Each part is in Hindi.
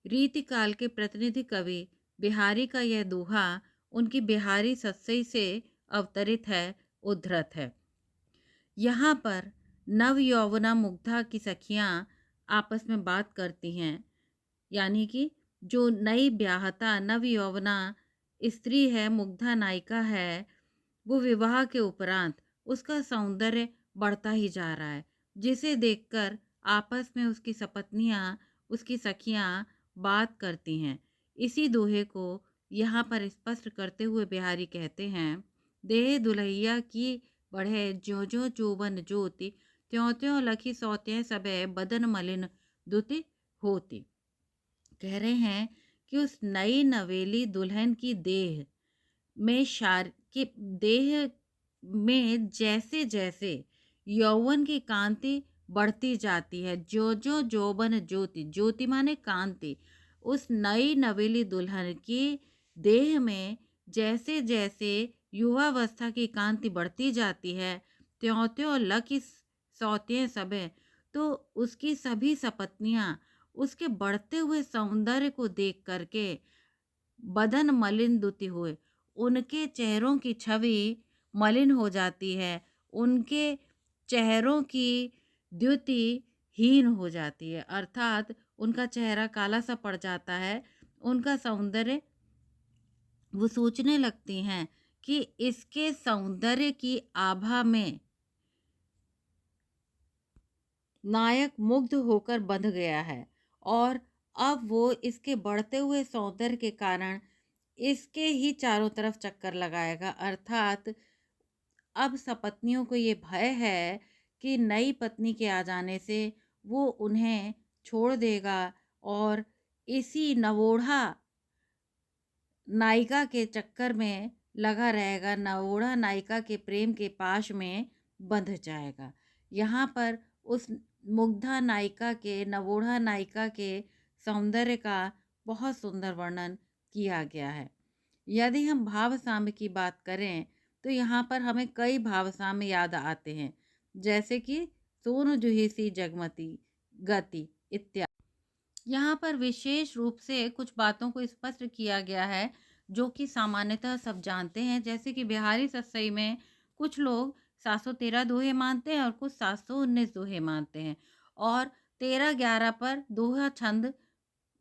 रीतिकाल के प्रतिनिधि कवि बिहारी का यह दोहा उनकी बिहारी सत्सई से अवतरित है, उद्धृत है। यहाँ पर नव यौवना मुग्धा की सखियाँ आपस में बात करती हैं, यानी कि जो नई ब्याहता नव यौवना स्त्री है, मुग्धा नायिका है, वो विवाह के उपरांत उसका सौंदर्य बढ़ता ही जा रहा है, जिसे देखकर आपस में उसकी सपत्नियाँ, उसकी सखियाँ बात करती हैं। इसी दोहे को यहाँ पर स्पष्ट करते हुए बिहारी कहते हैं, देह दुल्हैया की बढ़े ज्यों ज्यों जोबन ज्योति, त्यों त्यों लखी सौतें सबे बदन मलिन दुति होती। कह रहे हैं कि उस नई नवेली दुल्हन की में शार की देह में जैसे जैसे यौवन की कांति बढ़ती जाती है, जो जो जोबन ज्योति, ज्योति माने कांति, उस नई नवेली दुल्हन की देह में जैसे जैसे युवावस्था की कांति बढ़ती जाती है, त्यों त्यों लकी सौतें सबे, तो उसकी सभी सपत्नियां उसके बढ़ते हुए सौंदर्य को देख करके बदन मलिन दुति हुए, उनके चेहरों की छवि मलिन हो जाती है, उनके चेहरों की द्युति हीन हो जाती है, अर्थात उनका चेहरा काला सा पड़ जाता है, उनका सौंदर्य वो सोचने लगती हैं कि इसके सौंदर्य की आभा में नायक मुग्ध होकर बंध गया है और अब वो इसके बढ़ते हुए सौंदर्य के कारण इसके ही चारों तरफ चक्कर लगाएगा, अर्थात अब सपत्नियों को ये भय है कि नई पत्नी के आ जाने से वो उन्हें छोड़ देगा और इसी नवोढ़ा नायिका के चक्कर में लगा रहेगा, नवोढ़ा नायिका के प्रेम के पाश में बंध जाएगा। यहाँ पर उस मुग्धा नायिका के, नवोढ़ा नायिका के सौंदर्य का बहुत सुंदर वर्णन किया गया है। यदि हम भाव साम्य की बात करें तो यहाँ पर हमें कई भाव साम्य याद आते हैं, जैसे कि सोनु जूही सी जगमती गति इत्यादि। यहाँ पर विशेष रूप से कुछ बातों को स्पष्ट किया गया है जो कि सामान्यतः सब जानते हैं, जैसे कि बिहारी सत्सई में कुछ लोग 713 दोहे मानते हैं और कुछ 719 दोहे मानते हैं, और 13-11 पर दोहा छंद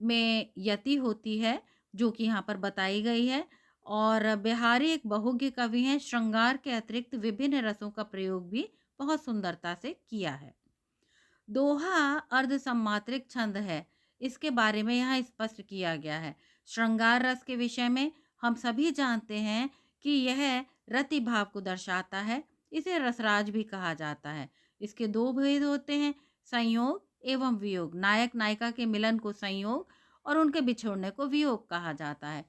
में यति होती है जो कि यहाँ पर बताई गई है। और बिहारी एक बहुज्ञ कवि हैं, श्रृंगार के अतिरिक्त विभिन्न रसों का प्रयोग भी बहुत सुंदरता से किया है। दोहा अर्ध सम्मात्रिक छंद है, इसके बारे में यहाँ स्पष्ट किया गया है। श्रृंगार रस के विषय में हम सभी जानते हैं कि यह रति भाव को दर्शाता है, इसे रसराज भी कहा जाता है। इसके दो भेद होते हैं, संयोग एवं वियोग। नायक नायिका के मिलन को संयोग और उनके बिछोड़ने को वियोग कहा जाता है।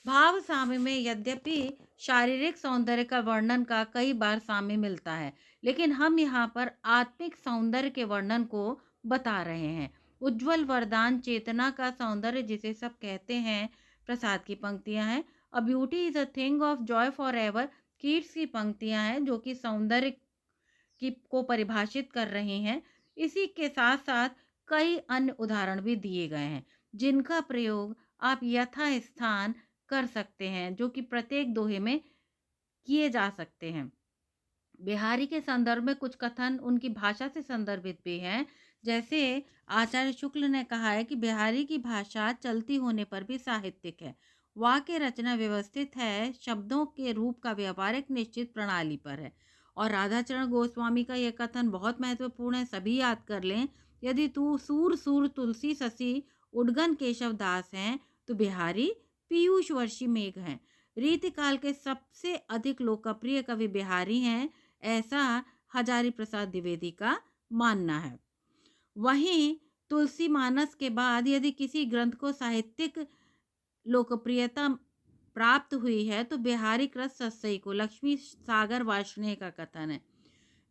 भाव साम्य में यद्यपि शारीरिक सौंदर्य का वर्णन का कई बार साम्य मिलता है, लेकिन हम यहाँ पर आत्मिक सौंदर्य के वर्णन को बता रहे हैं। उज्जवल वरदान चेतना का सौंदर्य जिसे सब कहते हैं, प्रसाद की पंक्तियां हैं। A beauty is a thing of Joy for ever, Keats की पंक्तियां हैं जो कि सौंदर्य की को परिभाषित कर रही हैं। इसी के साथ साथ कई अन्य उदाहरण भी दिए गए हैं जिनका प्रयोग आप यथास्थान कर सकते हैं, जो कि प्रत्येक दोहे में किए जा सकते हैं। बिहारी के संदर्भ में कुछ कथन उनकी भाषा से संदर्भित भी हैं, जैसे आचार्य शुक्ल ने कहा है कि बिहारी की भाषा चलती होने पर भी साहित्यिक है, वाक्य रचना व्यवस्थित है, शब्दों के रूप का व्यापार एक निश्चित प्रणाली पर है। और राधाचरण गोस्वामी का यह कथन बहुत महत्वपूर्ण है, सभी याद कर लें, यदि तू सूर सूर तुलसी ससी उडगन केशव दास हैं तो बिहारी पीयूष वर्षी मेघ हैं। रीतिकाल के सबसे अधिक लोकप्रिय कवि बिहारी हैं, ऐसा हजारी प्रसाद द्विवेदी का मानना है। वहीं तुलसी मानस के बाद यदि किसी ग्रंथ को साहित्यिक लोकप्रियता प्राप्त हुई है तो बिहारी कृत सत्सई को लक्ष्मी सागर वार्ष्णेय का कथन है।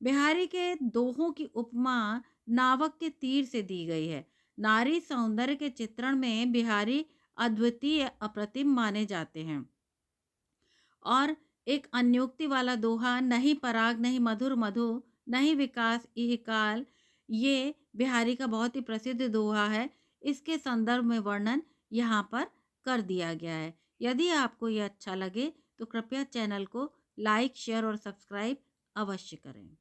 बिहारी के दोहों की उपमा नावक के तीर से दी गई है। नारी सौंदर्य के चित्रण में बिहारी अद्वितीय अप्रतिम माने जाते हैं। और एक अन्योक्ति वाला दोहा, नहीं पराग नहीं मधुर मधु नहीं विकास इह काल, ये बिहारी का बहुत ही प्रसिद्ध दोहा है। इसके संदर्भ में वर्णन यहाँ पर कर दिया गया है। यदि आपको ये अच्छा लगे तो कृपया चैनल को लाइक, शेयर और सब्सक्राइब अवश्य करें।